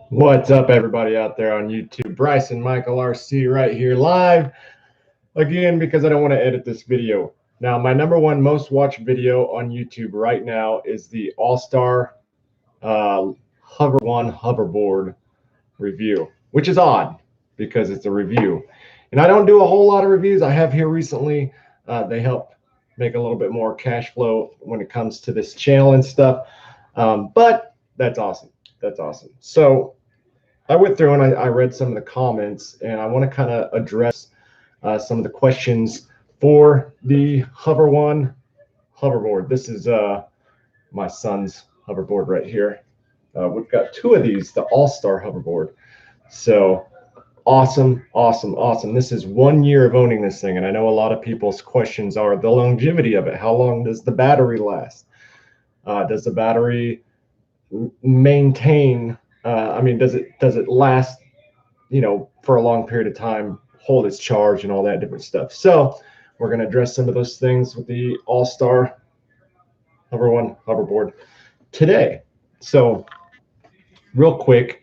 What's up, everybody out there on YouTube? Bryson Michael RC right here live again because I don't want to edit this video. Now, my #1 most watched video on YouTube right now is the All-Star Hover-1 hoverboard review, which is odd because it's a review. And I don't do a whole lot of reviews. I have here recently. They help make a little bit more cash flow when it comes to this channel and stuff. But that's awesome. That's awesome. So I went through and I read some of the comments, and I want to kind of address some of the questions for the Hover-1 hoverboard. This is my son's hoverboard right here. We've got two of these, the All-Star hoverboard. So awesome, awesome, awesome. This is 1 year of owning this thing, and I know a lot of people's questions are the longevity of it. How long does the battery last? Does the battery maintain? I mean, does it last, for a long period of time, hold its charge and all that different stuff? So we're going to address some of those things with the All-Star Hover-1 hoverboard today. So real quick,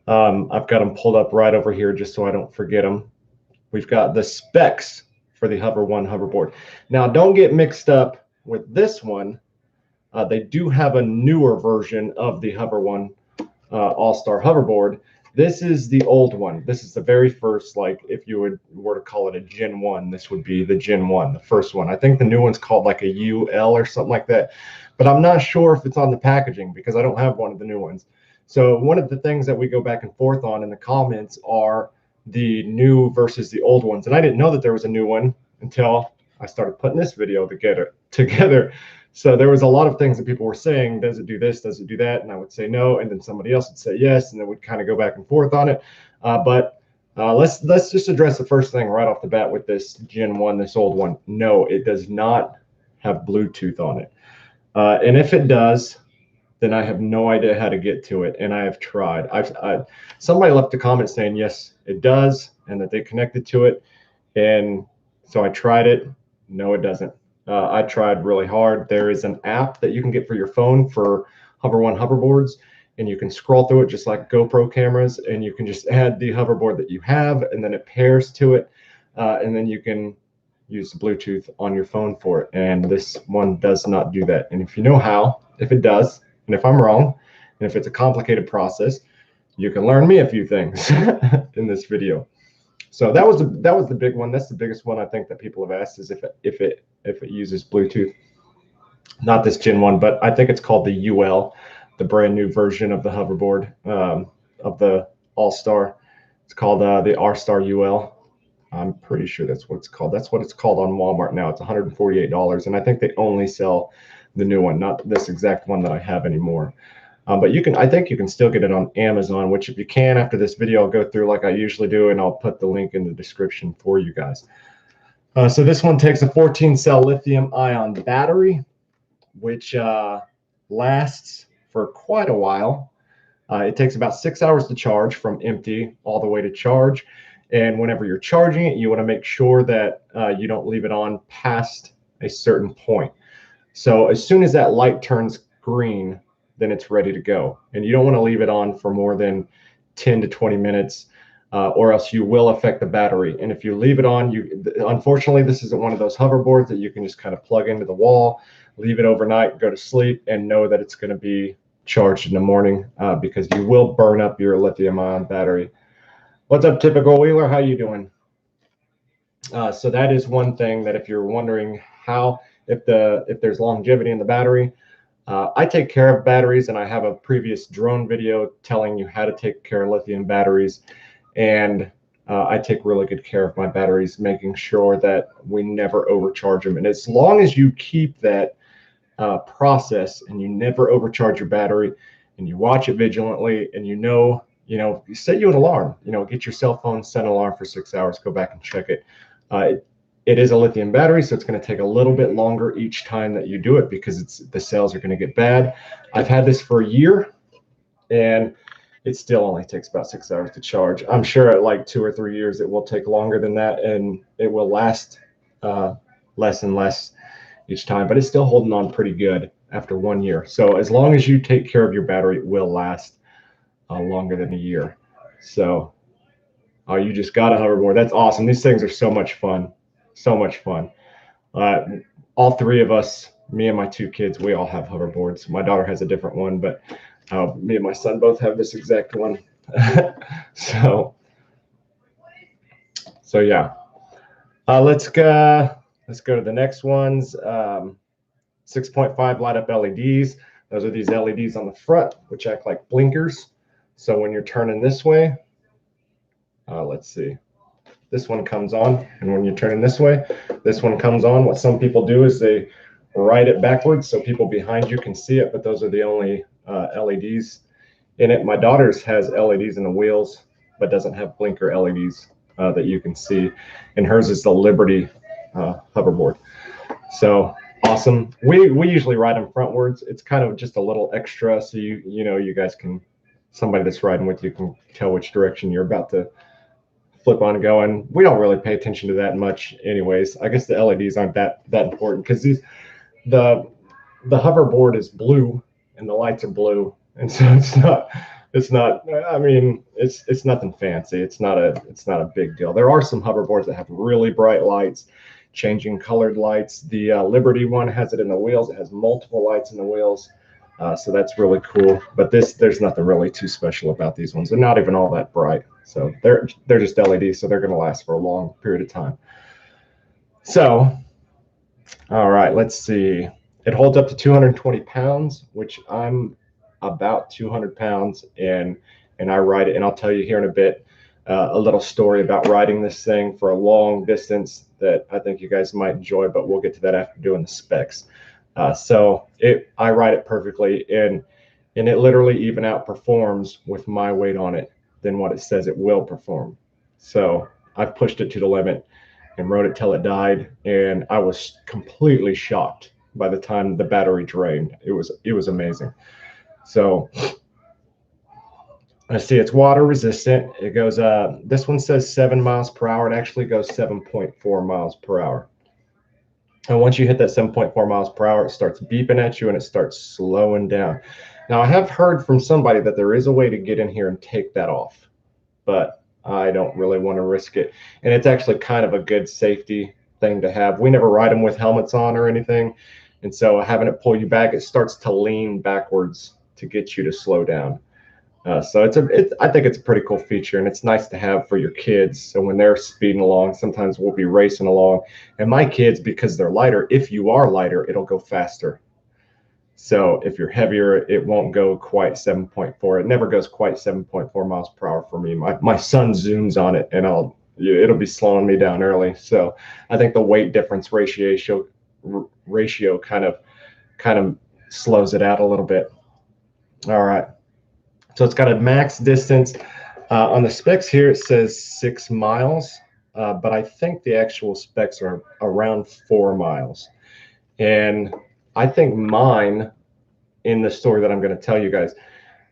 I've got them pulled up right over here just so I don't forget them. We've got the specs for the Hover-1 hoverboard. Now, don't get mixed up with this one. They do have a newer version of the Hover-1 All-Star hoverboard. This is the old one. This is the very first, like, if you were to call it a Gen 1, this would be the Gen 1, the first one. I think the new one's called like a UL or something like that, but I'm not sure if it's on the packaging because I don't have one of the new ones. So one of the things that we go back and forth on in the comments are the new versus the old ones. And I didn't know that there was a new one until I started putting this video together. So there was a lot of things that people were saying, does it do this, does it do that? And I would say no, and then somebody else would say yes, and then we'd kind of go back and forth on it. But let's just address the first thing right off the bat with this Gen 1, this old one. No, it does not have Bluetooth on it. And if it does, then I have no idea how to get to it, and I have tried. Somebody left a comment saying yes, it does, and that they connected to it, and so I tried it. No, it doesn't. I tried really hard. There is an app that you can get for your phone for Hover-1 hoverboards, and you can scroll through it just like GoPro cameras, and you can just add the hoverboard that you have, and then it pairs to it, and then you can use the Bluetooth on your phone for it. And this one does not do that. And if you know how, if it does, and if I'm wrong, and if it's a complicated process, you can learn me a few things in this video. So that was the big one. That's the biggest one I think that people have asked, is if it uses Bluetooth. Not this Gen 1, but I think it's called the UL, the brand new version of the hoverboard, of the All-Star. It's called the R-Star UL. I'm pretty sure that's what it's called. That's what it's called on Walmart now. It's $148, and I think they only sell the new one, not this exact one that I have anymore. But I think you can still get it on Amazon, which if you can, after this video, I'll go through like I usually do, and I'll put the link in the description for you guys. So this one takes a 14-cell lithium-ion battery, which lasts for quite a while. It takes about 6 hours to charge from empty all the way to charge. And whenever you're charging it, you want to make sure that you don't leave it on past a certain point. So as soon as that light turns green, then it's ready to go. And you don't want to leave it on for more than 10 to 20 minutes, or else you will affect the battery. And if you leave it on, unfortunately, this isn't one of those hoverboards that you can just kind of plug into the wall, leave it overnight, go to sleep, and know that it's going to be charged in the morning, because you will burn up your lithium-ion battery. What's up, Typical Wheeler? How you doing? So that is one thing that if you're wondering if there's longevity in the battery, I take care of batteries, and I have a previous drone video telling you how to take care of lithium batteries. And I take really good care of my batteries, making sure that we never overcharge them. And as long as you keep that process and you never overcharge your battery, and you watch it vigilantly, and you set you an alarm, get your cell phone, set an alarm for 6 hours, go back and check it. It is a lithium battery, so it's going to take a little bit longer each time that you do it because the cells are going to get bad. I've had this for a year, and it still only takes about 6 hours to charge. I'm sure at like 2 or 3 years, it will take longer than that, and it will last less and less each time, but it's still holding on pretty good after 1 year. So as long as you take care of your battery, it will last. longer than a year. So, oh, you just got a hoverboard. That's awesome. These things are so much fun. So much fun. Uh, all three of us, me and my two kids, we all have hoverboards. My daughter has a different one, but me and my son both have this exact one. so, so yeah. Let's go to the next ones. 6.5 light up LEDs. Those are these LEDs on the front, which act like blinkers. So when you're turning this way, let's see, this one comes on, and when you're turning this way, this one comes on. What some people do is they ride it backwards so people behind you can see it, but those are the only LEDs in it. My daughter's has LEDs in the wheels, but doesn't have blinker LEDs that you can see, and hers is the Liberty hoverboard. So awesome. We usually ride them frontwards. It's kind of just a little extra, so you guys can, somebody that's riding with you can tell which direction you're about to flip on going. We don't really pay attention to that much, anyways. I guess the LEDs aren't that important because the hoverboard is blue and the lights are blue, and so it's not. I mean, it's nothing fancy. It's not a big deal. There are some hoverboards that have really bright lights, changing colored lights. The Liberty one has it in the wheels. It has multiple lights in the wheels. So that's really cool. But there's nothing really too special about these ones. They're not even all that bright. So they're just LEDs, so they're going to last for a long period of time. So, all right, let's see. It holds up to 220 pounds, which I'm about 200 pounds, and I ride it. And I'll tell you here in a bit a little story about riding this thing for a long distance that I think you guys might enjoy, but we'll get to that after doing the specs. So I ride it perfectly, and it literally even outperforms with my weight on it than what it says it will perform. So I've pushed it to the limit and rode it till it died, and I was completely shocked by the time the battery drained. It was amazing. So I see it's water resistant. It goes this one says 7 miles per hour. It actually goes 7.4 miles per hour. And once you hit that 7.4 miles per hour, it starts beeping at you and it starts slowing down. Now, I have heard from somebody that there is a way to get in here and take that off, but I don't really want to risk it. And it's actually kind of a good safety thing to have. We never ride them with helmets on or anything. And so having it pull you back, it starts to lean backwards to get you to slow down. So I think it's a pretty cool feature, and it's nice to have for your kids. So when they're speeding along, sometimes we'll be racing along, and my kids, because they're lighter, if you are lighter, it'll go faster. So if you're heavier, it won't go quite 7.4. It never goes quite 7.4 miles per hour for me. My son zooms on it, and it'll be slowing me down early. So I think the weight difference ratio kind of slows it out a little bit. All right. So it's got a max distance. On the specs here, it says 6 miles, but I think the actual specs are around 4 miles. And I think mine, in the story that I'm going to tell you guys,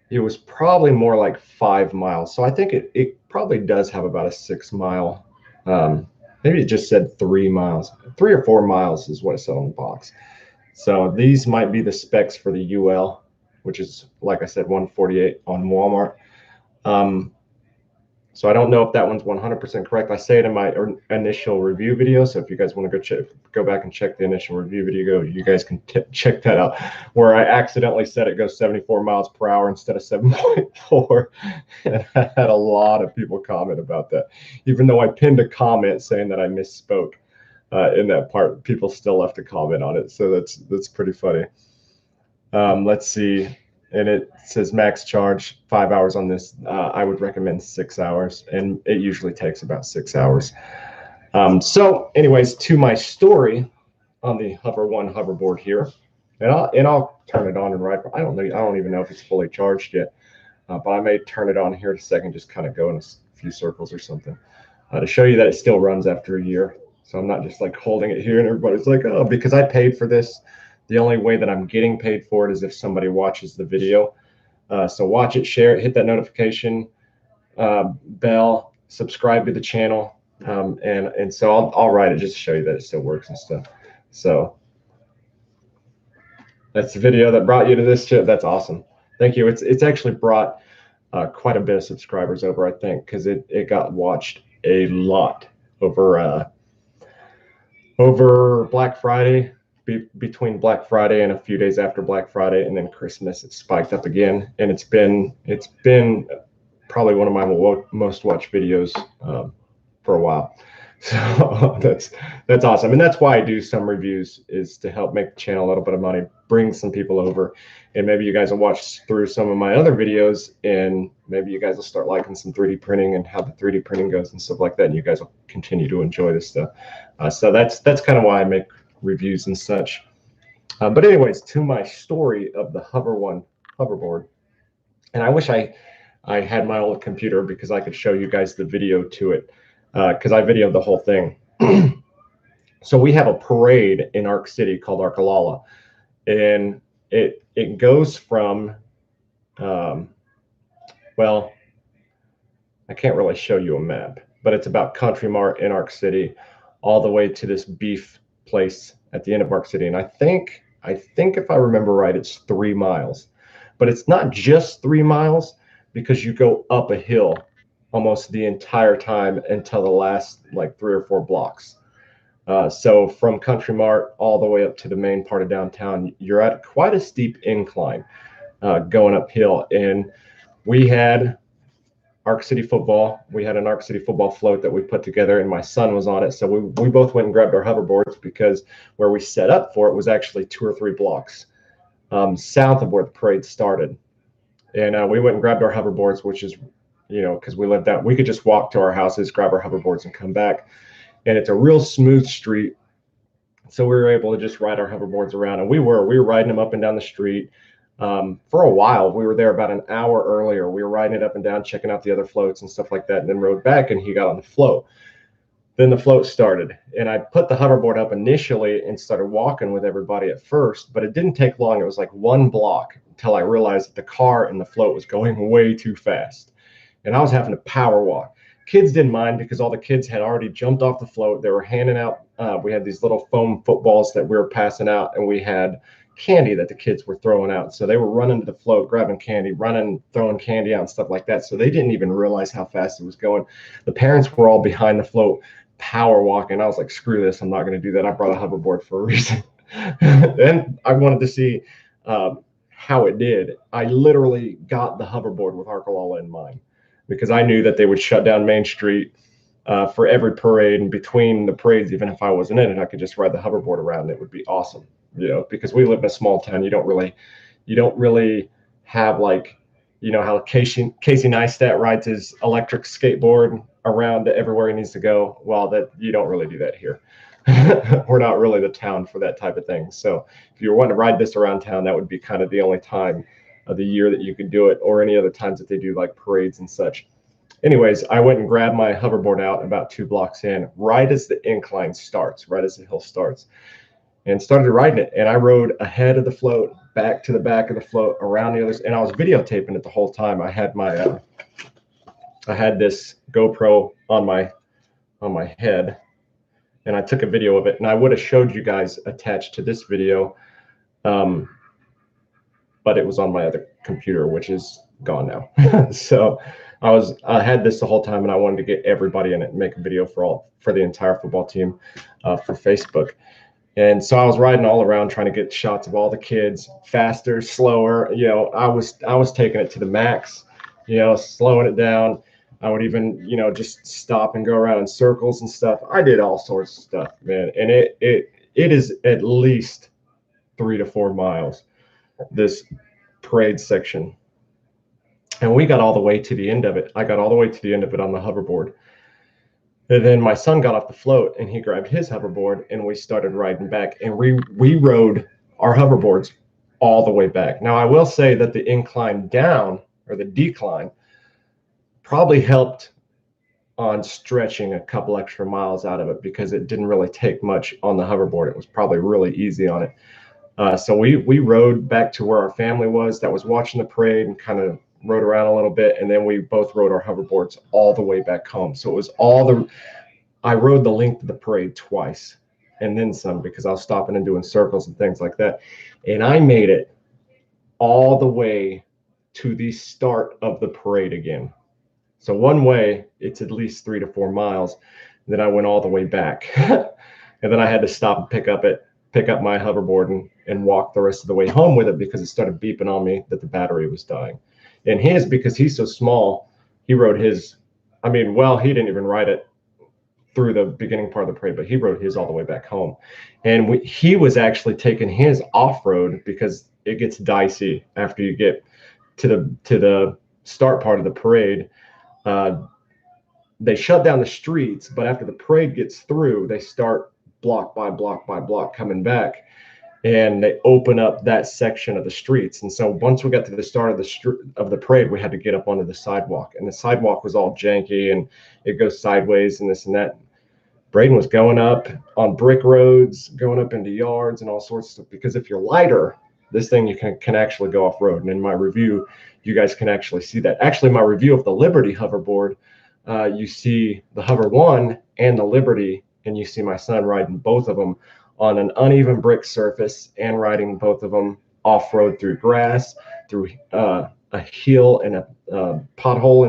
it was probably more like 5 miles. So I think it probably does have about a 6 mile. Maybe it just said 3 miles. 3 or 4 miles is what it said on the box. So these might be the specs for the UL, which is, like I said, 148 on Walmart. So I don't know if that one's 100% correct. I say it in my initial review video. So if you guys want to go back and check the initial review video, you guys can check that out, where I accidentally said it goes 74 miles per hour instead of 7.4. And I had a lot of people comment about that. Even though I pinned a comment saying that I misspoke in that part, people still left a comment on it. So that's pretty funny. Let's see, and it says max charge 5 hours on this. I would recommend 6 hours, and it usually takes about 6 hours. So anyways, to my story on the Hover-1 hoverboard here, and I'll turn it on and ride. I don't even know if it's fully charged yet, but I may turn it on here in a second, just kind of go in a few circles or something to show you that it still runs after a year. So I'm not just like holding it here and everybody's like, oh, because I paid for this. The only way that I'm getting paid for it is if somebody watches the video. So watch it, share it, hit that notification bell, subscribe to the channel, and so I'll write it just to show you that it still works and stuff. So that's the video that brought you to this chip. That's awesome. Thank you. It's actually brought quite a bit of subscribers over, I think, because it got watched a lot over Black Friday, between Black Friday and a few days after Black Friday, and then Christmas, it spiked up again, and it's been probably one of my most watched videos for a while. So that's awesome, and that's why I do some reviews, is to help make the channel a little bit of money, bring some people over, and maybe you guys will watch through some of my other videos, and maybe you guys will start liking some 3D printing and how the 3D printing goes and stuff like that, and you guys will continue to enjoy this stuff. So that's kind of why I make reviews and such. But anyways, to my story of the Hover-1 hoverboard, and I wish I had my old computer because I could show you guys the video to it, because I videoed the whole thing. So we have a parade in Ark City called Arkalala, and it goes from, well, I can't really show you a map, but it's about Country Mart in Ark City, all the way to this beef place at the end of Ark City. And I think if I remember right, it's 3 miles, but it's not just 3 miles, because you go up a hill almost the entire time until the last like 3 or 4 blocks. So from Country Mart all the way up to the main part of downtown, you're at quite a steep incline going uphill. And we had Ark City football. We had an Ark City football float that we put together, and my son was on it. So we both went and grabbed our hoverboards, because where we set up for it was actually 2 or 3 blocks south of where the parade started. And we went and grabbed our hoverboards, which is, because we lived out, we could just walk to our houses, grab our hoverboards, and come back. And it's a real smooth street, so we were able to just ride our hoverboards around. And we were riding them up and down the street for a while. We were there about an hour earlier. We were riding it up and down, checking out the other floats and stuff like that, and then rode back, and he got on the float. Then the float started, and I put the hoverboard up initially and started walking with everybody at first, but it didn't take long. It was like 1 block until I realized that the car and the float was going way too fast, and I was having to power walk. Kids didn't mind, because all the kids had already jumped off the float. They were handing out, we had these little foam footballs that we were passing out, and we had candy that the kids were throwing out. So they were running to the float, grabbing candy, running, throwing candy out and stuff like that. So they didn't even realize how fast it was going. The parents were all behind the float, power walking. I was like, screw this, I'm not going to do that. I brought a hoverboard for a reason. And I wanted to see how it did. I literally got the hoverboard with Arkalala in mind, because I knew that they would shut down Main Street for every parade, and between the parades, even if I wasn't in it, I could just ride the hoverboard around. It would be awesome, because we live in a small town. You don't really have, like, how Casey Neistat rides his electric skateboard around to everywhere he needs to go. Well, that you don't really do that here. We're not really the town for that type of thing. So if you were wanting to ride this around town, that would be kind of the only time of the year that you could do it, or any other times that they do like parades and such. Anyways, I went and grabbed my hoverboard out about 2 blocks in, right as the incline starts, right as the hill starts, and started riding it. And I rode ahead of the float, back to the back of the float, around the others, and I was videotaping it the whole time. I had my I had this GoPro on my head, and I took a video of it, and I would have showed you guys attached to this video, but it was on my other computer, which is gone now. So I had this the whole time, and I wanted to get everybody in it and make a video for the entire football team for Facebook. And so I was riding all around trying to get shots of all the kids, faster, slower. I was taking it to the max, slowing it down. I would even, just stop and go around in circles and stuff. I did all sorts of stuff, man. And it is at least 3 to 4 miles, this parade section. And we got all the way to the end of it. I got all the way to the end of it on the hoverboard. And then my son got off the float, and he grabbed his hoverboard, and we started riding back. And we rode our hoverboards all the way back. Now, I will say that the incline down, or the decline, probably helped on stretching a couple extra miles out of it, because it didn't really take much on the hoverboard. It was probably really easy on it. So we rode back to where our family was that was watching the parade, and kind of rode around a little bit, and then we both rode our hoverboards all the way back home. So it was I rode the length of the parade twice, and then some, because I was stopping and doing circles and things like that. And I made it all the way to the start of the parade again. So one way, it's at least 3 to 4 miles. Then I went all the way back. And then I had to stop and pick up my hoverboard and walk the rest of the way home with it because it started beeping on me that the battery was dying. And his, because he's so small, he rode his, I mean, well, he didn't even ride it through the beginning part of the parade, but he rode his all the way back home. And he was actually taking his off-road because it gets dicey after you get to the start part of the parade. They shut down the streets, but after the parade gets through, they start block by block by block coming back, and they open up that section of the streets. And so once we got to the start of the parade, we had to get up onto the sidewalk, and the sidewalk was all janky and it goes sideways and this and that. Braden was going up on brick roads, going up into yards and all sorts of stuff, because if you're lighter, this thing you can actually go off road. And in my review, you guys can actually see that. Actually, my review of the Liberty hoverboard, you see the Hover-1 and the Liberty, and you see my son riding both of them on an uneven brick surface and riding both of them off-road through grass, through a hill and a pothole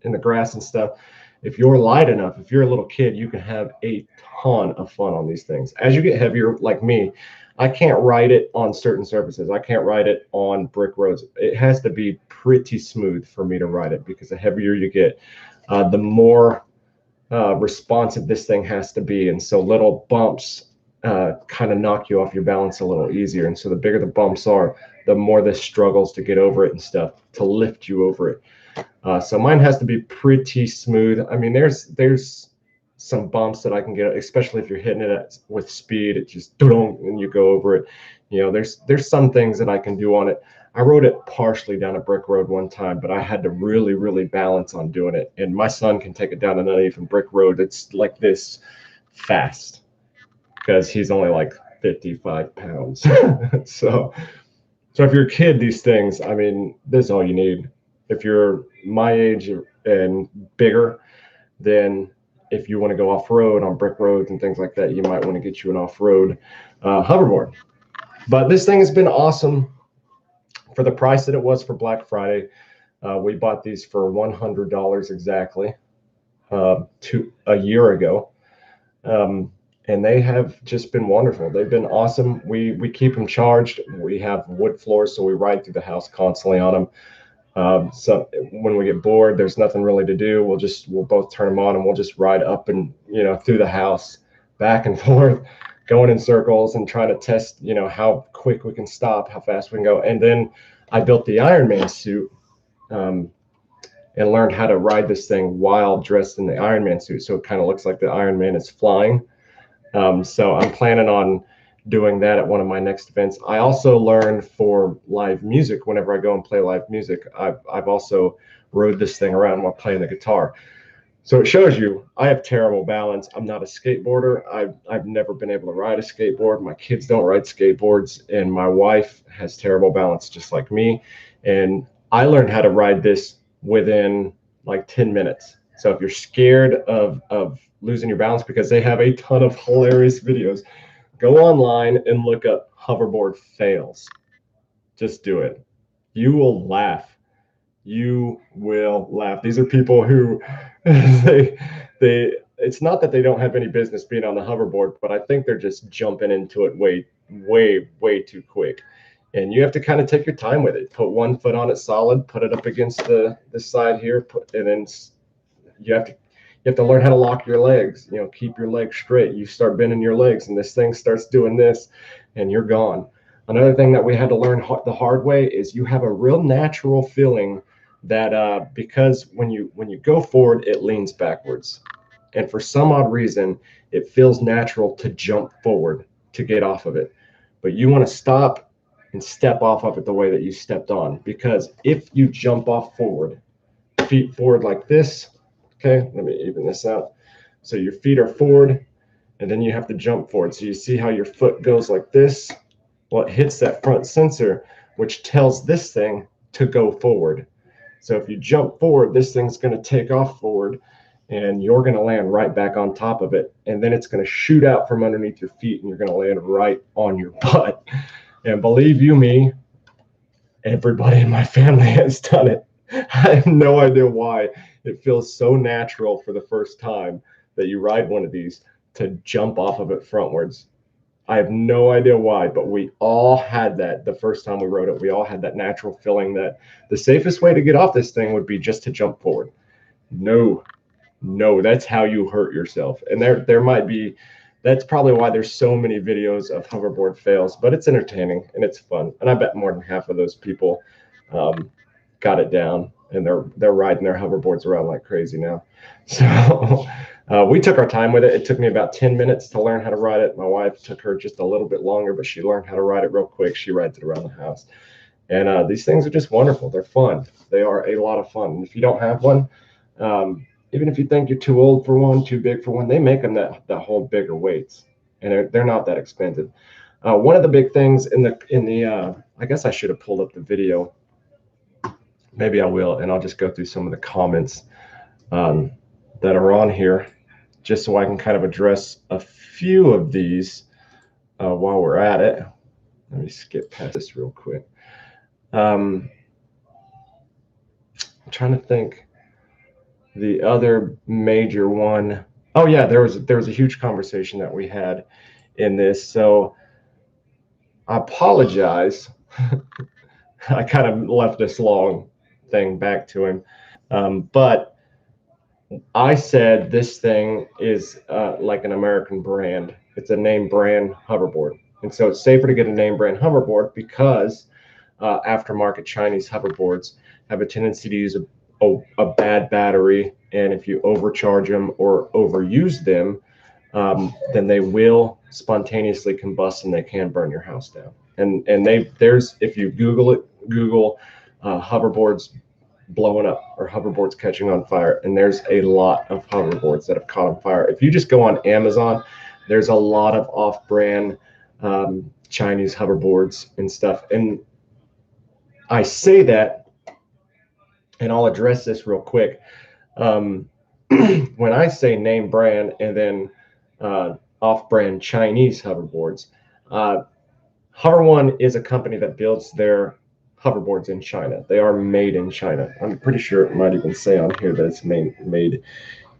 in the grass and stuff. If you're light enough, if you're a little kid, you can have a ton of fun on these things. As you get heavier, like me, I can't ride it on certain surfaces. I can't ride it on brick roads. It has to be pretty smooth for me to ride it, because the heavier you get, the more responsive this thing has to be. And so little bumps kind of knock you off your balance a little easier. And so the bigger the bumps are, the more this struggles to get over it and stuff, to lift you over it. So mine has to be pretty smooth. I mean, there's some bumps that I can get, especially if you're hitting it with speed. It just and you go over it. You know, there's some things that I can do on it. I rode it partially down a brick road one time, but I had to really, really balance on doing it. And my son can take it down an uneven brick road. It's like this fast, because he's only like 55 pounds. So if you're a kid, these things, I mean, this is all you need. If you're my age and bigger, then if you want to go off-road on brick roads and things like that, you might want to get you an off-road hoverboard. But this thing has been awesome for the price that it was for Black Friday. We bought these for $100 exactly a year ago. And they have just been wonderful. They've been awesome. We keep them charged. We have wood floors, so we ride through the house constantly on them. So when we get bored, there's nothing really to do, we'll both turn them on and we'll just ride up and, through the house, back and forth, going in circles and trying to test, how quick we can stop, how fast we can go. And then I built the Iron Man suit and learned how to ride this thing while dressed in the Iron Man suit, so it kind of looks like the Iron Man is flying. So I'm planning on doing that at one of my next events. I also learned for live music, whenever I go and play live music, I've also rode this thing around while playing the guitar. So it shows you I have terrible balance. I'm not a skateboarder. I've never been able to ride a skateboard. My kids don't ride skateboards, and my wife has terrible balance just like me. And I learned how to ride this within like 10 minutes. So if you're scared of losing your balance, because they have a ton of hilarious videos, go online and look up hoverboard fails. Just do it. You will laugh. You will laugh. These are people who it's not that they don't have any business being on the hoverboard, but I think they're just jumping into it way too quick. And you have to kind of take your time with it. Put one foot on it solid, put it up against the side here, and then you have to learn how to lock your legs, keep your legs straight. You start bending your legs and this thing starts doing this and you're gone. Another thing that we had to learn the hard way is you have a real natural feeling that because when you go forward, it leans backwards. And for some odd reason, it feels natural to jump forward to get off of it. But you want to stop and step off of it the way that you stepped on. Because if you jump off forward, feet forward like this, okay, let me even this out. So your feet are forward, and then you have to jump forward. So you see how your foot goes like this? Well, it hits that front sensor, which tells this thing to go forward. So if you jump forward, this thing's going to take off forward, and you're going to land right back on top of it. And then it's going to shoot out from underneath your feet, and you're going to land right on your butt. And believe you me, Everybody in my family has done it. I have no idea why. It feels so natural for the first time that you ride one of these to jump off of it frontwards. I have no idea why, but we all had that the first time we rode it. We all had that natural feeling that the safest way to get off this thing would be just to jump forward. No, no, that's how you hurt yourself. And there might be, that's probably why there's so many videos of hoverboard fails, but it's entertaining and it's fun. And I bet more than half of those people um, got it down, and they're riding their hoverboards around like crazy now. So we took our time with it. It took me about 10 minutes to learn how to ride it. My wife took her just a little bit longer, but she learned how to ride it real quick. She rides it around the house. And these things are just wonderful. They're fun. They are a lot of fun. And if you don't have one, even if you think you're too old for one, too big for one, they make them that hold bigger weights, and they're not that expensive. One of the big things in the I guess I should have pulled up the video. Maybe I will, and I'll just go through some of the comments that are on here, just so I can kind of address a few of these while we're at it. Let me skip past this real quick. I'm trying to think. The other major one, oh yeah, there was a huge conversation that we had in this. So I apologize. I kind of left this long thing back to him, but I said this thing is like an American brand. It's a name brand hoverboard, and so it's safer to get a name brand hoverboard because aftermarket Chinese hoverboards have a tendency to use a bad battery, and if you overcharge them or overuse them, then they will spontaneously combust and they can burn your house down. And there's, if you Google hoverboards blowing up or hoverboards catching on fire, and there's a lot of hoverboards that have caught on fire. If you just go on Amazon, there's a lot of off-brand Chinese hoverboards and stuff. And I say that, and I'll address this real quick. When I say name brand and then off-brand Chinese hoverboards, Hover-1 is a company that builds their hoverboards in China. They are made in China. I'm pretty sure it might even say on here that it's made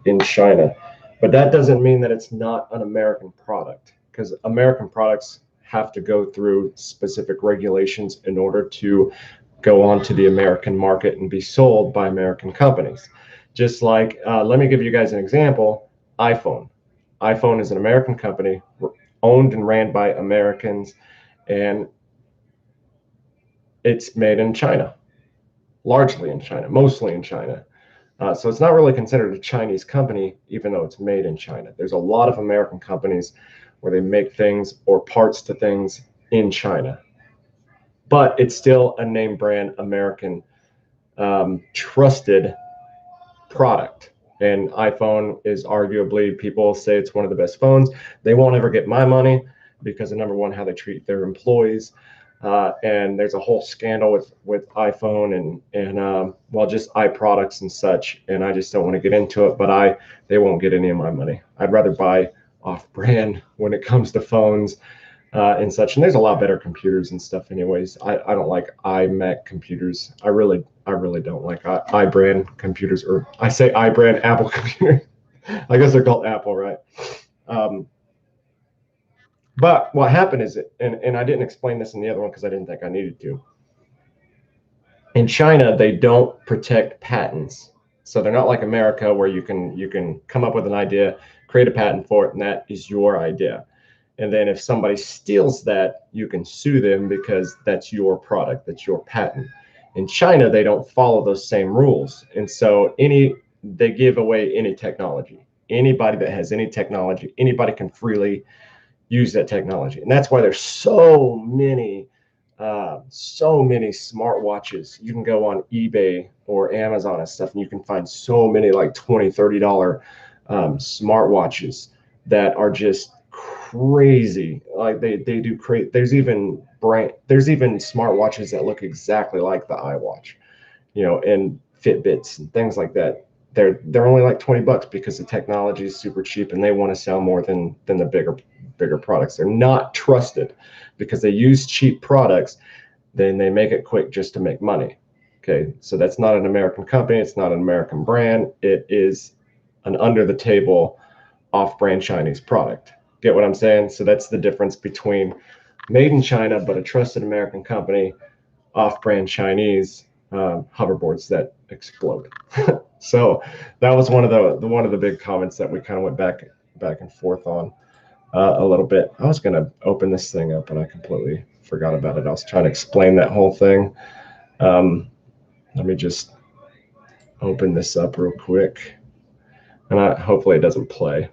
in China. But that doesn't mean that it's not an American product, because American products have to go through specific regulations in order to go onto the American market and be sold by American companies. Just like, let me give you guys an example, iPhone. iPhone is an American company, owned and ran by Americans, and it's made in China, largely in China, mostly in China. So it's not really considered a Chinese company, even though it's made in China. There's a lot of American companies where they make things or parts to things in China, but it's still a name brand American trusted product. And iPhone is arguably, people say it's one of the best phones. They won't ever get my money because of, number one, how they treat their employees. And there's a whole scandal with iPhone and well, just iProducts and such. And I just don't want to get into it, but they won't get any of my money. I'd rather buy off-brand when it comes to phones and such. And there's a lot better computers and stuff anyways. I don't like iMac computers. I really don't like iBrand computers, or I say iBrand Apple computers. I guess they're called Apple, right? But what happened is, and I didn't explain this in the other one because I didn't think I needed to. In China, they don't protect patents. So they're not like America, where you can come up with an idea, create a patent for it, and that is your idea. And then if somebody steals that, you can sue them because that's your product, that's your patent. In China, they don't follow those same rules. And so they give away any technology. Anybody that has any technology, anybody can freely use that technology. And that's why there's so many smartwatches. You can go on eBay or Amazon and stuff, and you can find so many like $20, $30 smartwatches that are just crazy. Like they do crazy. There's even smartwatches that look exactly like the iWatch, and Fitbits and things like that. They're only like $20 because the technology is super cheap, and they want to sell more than the bigger products. They're not trusted because they use cheap products, then they make it quick just to make money. Okay, so that's not an American company. It's not an American brand. It is an under-the-table, off-brand Chinese product. Get what I'm saying? So that's the difference between made in China, but a trusted American company, off-brand Chinese hoverboards that explode. So that was one of the big comments that we kind of went back and forth on a little bit. I was going to open this thing up and I completely forgot about it. I was trying to explain that whole thing. Let me just open this up real quick, and hopefully it doesn't play.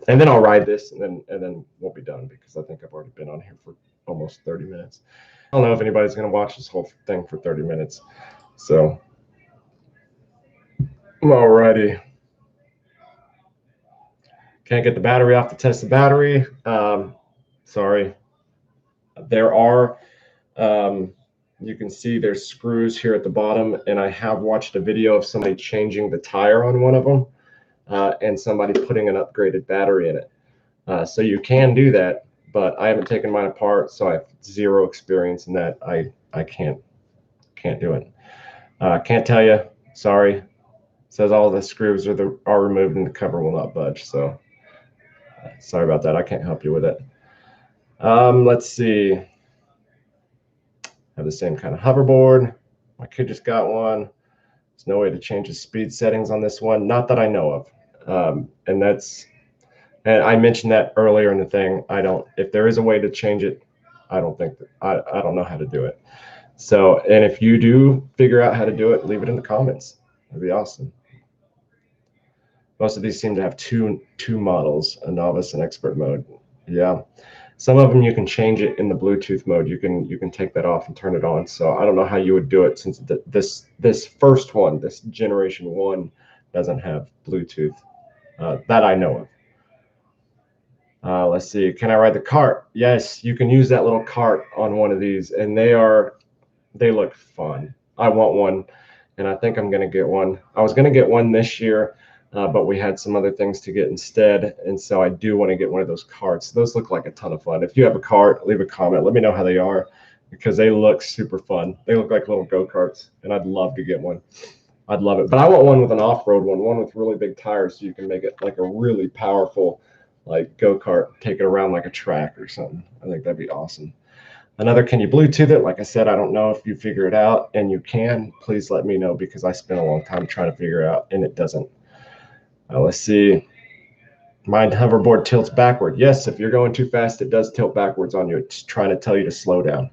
And then I'll ride this, and then we'll be done because I think I've already been on here for almost 30 minutes. I don't know if anybody's going to watch this whole thing for 30 minutes. So, alrighty. Can't get the battery off to test the battery. Sorry. There are, you can see there's screws here at the bottom, and I have watched a video of somebody changing the tire on one of them and somebody putting an upgraded battery in it. So you can do that, but I haven't taken mine apart, so I have zero experience in that. I can't do it. Can't tell you. Sorry. It says all the screws are removed and the cover will not budge. So sorry about that. I can't help you with it. Let's see. I have the same kind of hoverboard. My kid just got one. There's no way to change the speed settings on this one, not that I know of. And I mentioned that earlier in the thing. If there is a way to change it, I don't know how to do it. So, and if you do figure out how to do it, leave it in the comments. That'd be awesome. Most of these seem to have two models, a novice and expert mode. Yeah. Some of them you can change it in the Bluetooth mode. You can take that off and turn it on. So I don't know how you would do it since this first one, this generation 1, doesn't have Bluetooth that I know of. Let's see. Can I ride the cart? Yes, you can use that little cart on one of these, and they look fun. I want one, and I think I'm going to get one. I was going to get one this year, but we had some other things to get instead, and so I do want to get one of those carts. Those look like a ton of fun. If you have a cart, leave a comment. Let me know how they are, because they look super fun. They look like little go-karts, and I'd love to get one. I'd love it. But I want one with an off-road one with really big tires, so you can make it like a really powerful, like go-kart, take it around like a track or something. I think that'd be awesome. Another, can you Bluetooth it? Like I said, I don't know if you figure it out, and you can. Please let me know, because I spent a long time trying to figure it out, and it doesn't. Let's see. My hoverboard tilts backward. Yes, if you're going too fast, it does tilt backwards on you. It's trying to tell you to slow down.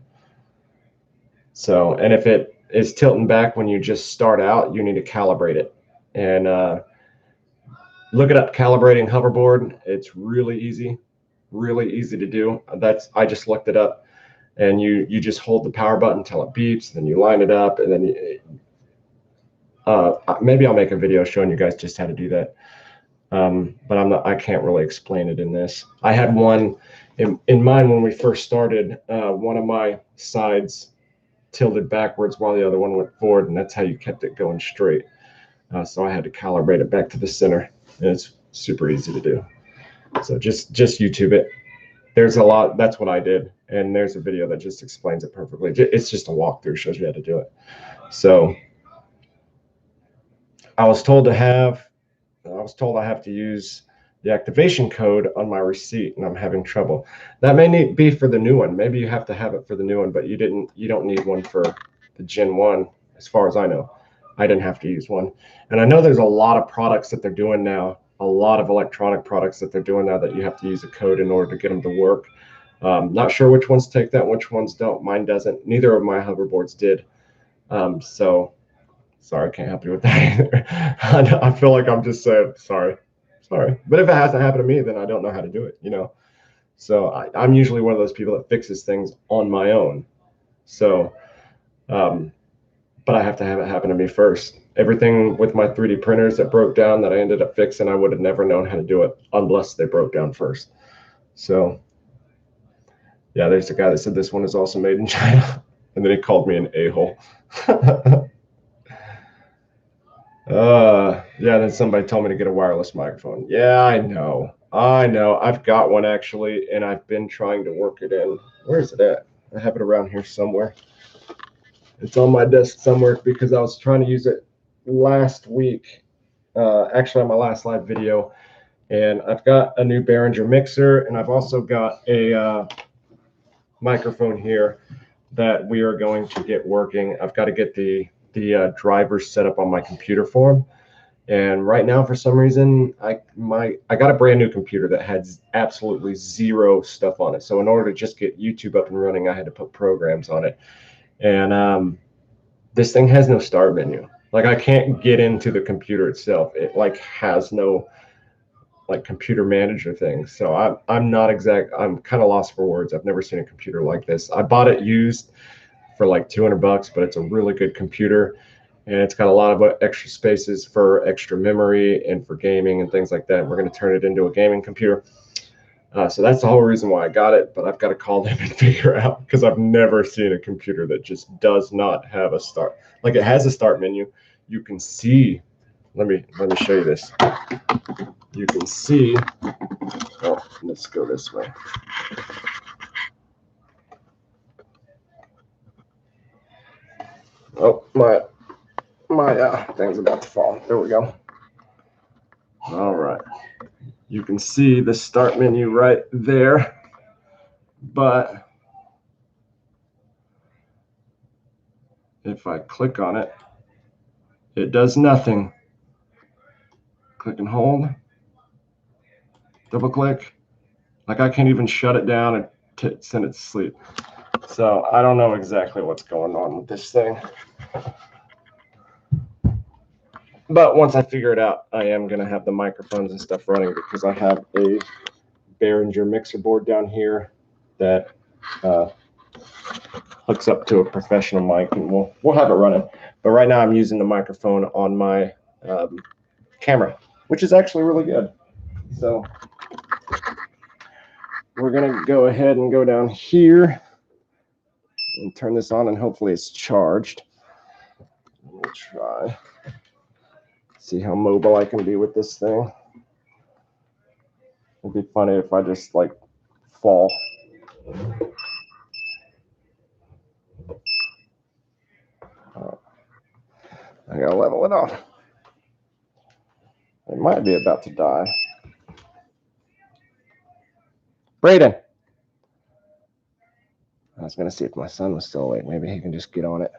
So, and if it is tilting back when you just start out, you need to calibrate it. And look it up, calibrating hoverboard. It's really easy to do. I just looked it up, and you just hold the power button until it beeps, then you line it up, and then maybe I'll make a video showing you guys just how to do that. But I can't really explain it in this. I had one in mine when we first started. One of my sides tilted backwards while the other one went forward, and that's how you kept it going straight. So I had to calibrate it back to the center, and it's super easy to do. So just YouTube it. There's a lot. That's what I did, and there's a video that just explains it perfectly. It's just a walkthrough, shows you how to do it. So I was told I have to use the activation code on my receipt, and I'm having trouble. That may be for the new one. Maybe you have to have it for the new one, but you don't need one for the Gen 1, as far as I know. I didn't have to use one. And I know there's a lot of products that they're doing now, a lot of electronic products that they're doing now that you have to use a code in order to get them to work. Not sure which ones take that, which ones don't. Mine doesn't. Neither of my hoverboards did. So sorry, I can't help you with that either. I feel like I'm just saying sorry. But if it hasn't happened to me, then I don't know how to do it, So I'm usually one of those people that fixes things on my own. So, but I have to have it happen to me first. Everything with my 3D printers that broke down that I ended up fixing, I would have never known how to do it unless they broke down first. So, yeah, there's a guy that said this one is also made in China, and then he called me an a-hole. Yeah, then somebody told me to get a wireless microphone. Yeah, I know. I've got one actually, and I've been trying to work it in. Where is it at? I have it around here somewhere. It's on my desk somewhere because I was trying to use it last week, actually on my last live video. And I've got a new Behringer mixer, and I've also got a microphone here that we are going to get working. I've got to get the drivers set up on my computer for them. And right now, for some reason, I got a brand new computer that had absolutely zero stuff on it. So in order to just get YouTube up and running, I had to put programs on it. And this thing has no start menu. Like, I can't get into the computer itself. It like has no like computer manager thing. So I'm kind of lost for words. I've never seen a computer like this. I bought it used for like $200, but it's a really good computer. And it's got a lot of extra spaces for extra memory and for gaming and things like that. We're going to turn it into a gaming computer. So that's the whole reason why I got it, but I've got to call them and figure out, because I've never seen a computer that just does not have a start. Like, it has a start menu. You can see, let me show you this. You can see, oh, let's go this way. Oh, my thing's about to fall. There we go. All right. You can see the start menu right there, but if I click on it, it does nothing. Click and hold, double click. Like, I can't even shut it down and send it to sleep. So I don't know exactly what's going on with this thing. But once I figure it out, I am going to have the microphones and stuff running, because I have a Behringer mixer board down here that hooks up to a professional mic, and we'll have it running. But right now I'm using the microphone on my camera, which is actually really good. So we're going to go ahead and go down here and turn this on, and hopefully it's charged. Let me try. See how mobile I can be with this thing. It'd be funny if I just like fall. I gotta level it off. It might be about to die. Braden. I was gonna see if my son was still awake. Maybe he can just get on it.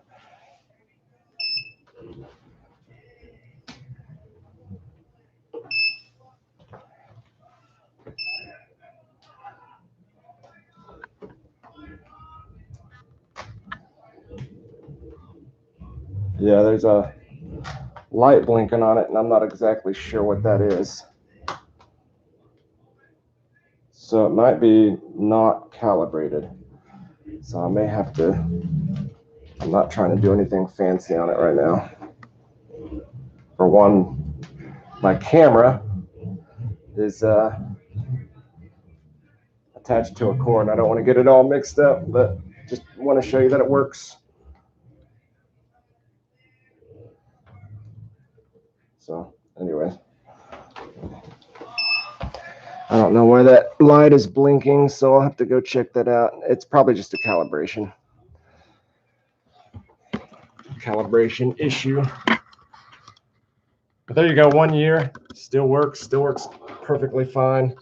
Yeah, there's a light blinking on it, and I'm not exactly sure what that is. So it might be not calibrated. So I may have to, I'm not trying to do anything fancy on it right now. For one, my camera is attached to a cord, and I don't want to get it all mixed up, but just want to show you that it works. So anyway, I don't know why that light is blinking, so I'll have to go check that out. It's probably just a calibration issue. But there you go, 1 year, still works perfectly fine.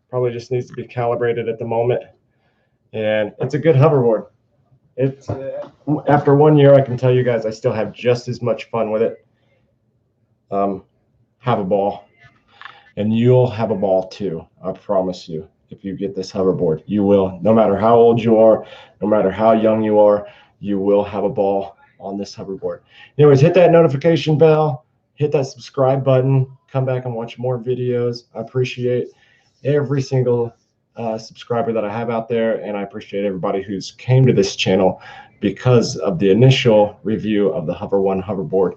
Probably just needs to be calibrated at the moment. And it's a good hoverboard. It's after 1 year, I can tell you guys I still have just as much fun with it. Have a ball. And you'll have a ball too, I promise you. If you get this hoverboard, you will. No matter how old you are, no matter how young you are, you will have a ball on this hoverboard. Anyways, hit that notification bell, hit that subscribe button, come back and watch more videos. I appreciate every single subscriber that I have out there, and I appreciate everybody who's came to this channel because of the initial review of the Hover-1 hoverboard.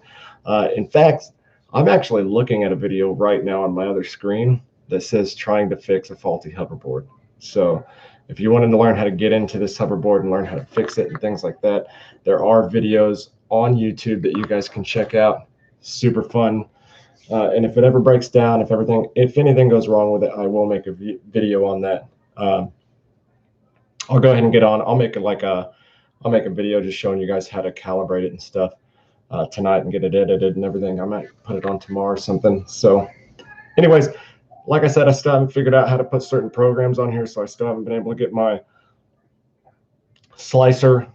In fact, I'm actually looking at a video right now on my other screen that says trying to fix a faulty hoverboard. So if you wanted to learn how to get into this hoverboard and learn how to fix it and things like that, there are videos on YouTube that you guys can check out. Super fun. And if it ever breaks down, if anything goes wrong with it, I will make a video on that. I'll go ahead and get on. I'll make it like a I'll make a video just showing you guys how to calibrate it and stuff tonight and get it edited and everything. I might put it on tomorrow or something. So anyways, like I said, I still haven't figured out how to put certain programs on here, so I still haven't been able to get my slicer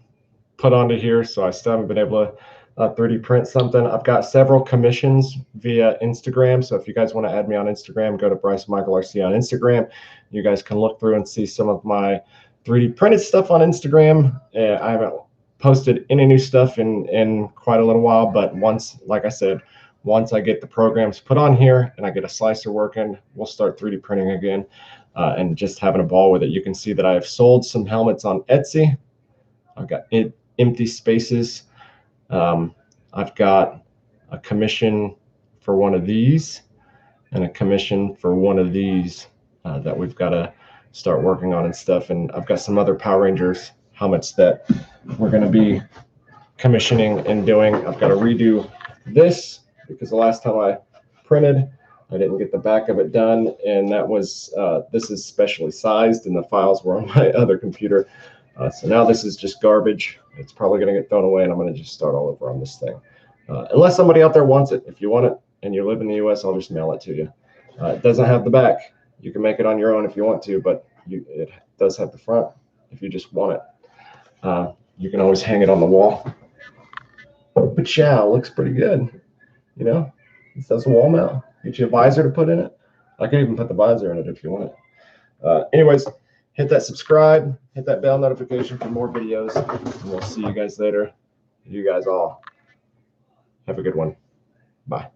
put onto here, so I still haven't been able to 3D print something. I've got several commissions via Instagram, so if you guys want to add me on Instagram, go to Bryce Michael RC on Instagram. You guys can look through and see some of my 3D printed stuff on Instagram. I haven't posted any new stuff in quite a little while, but once, like I said, once I get the programs put on here and I get a slicer working, we'll start 3D printing again and just having a ball with it. You can see that I have sold some helmets on Etsy. I've got empty spaces. I've got a commission for one of these and a commission for one of these that we've got to start working on and stuff. And I've got some other Power Rangers helmets that we're going to be commissioning and doing. I've got to redo this because the last time I printed, I didn't get the back of it done. And that was, this is specially sized and the files were on my other computer. So now this is just garbage. It's probably going to get thrown away and I'm going to just start all over on this thing. Unless somebody out there wants it. If you want it and you live in the US, I'll just mail it to you. It doesn't have the back. You can make it on your own if you want to, but it does have the front if you just want it. You can always hang it on the wall. But yeah, it looks pretty good. You know, it does a wall mount. Get you a visor to put in it. I can even put the visor in it if you want it. Anyways, hit that subscribe, hit that bell notification for more videos, and we'll see you guys later. You guys all have a good one. Bye.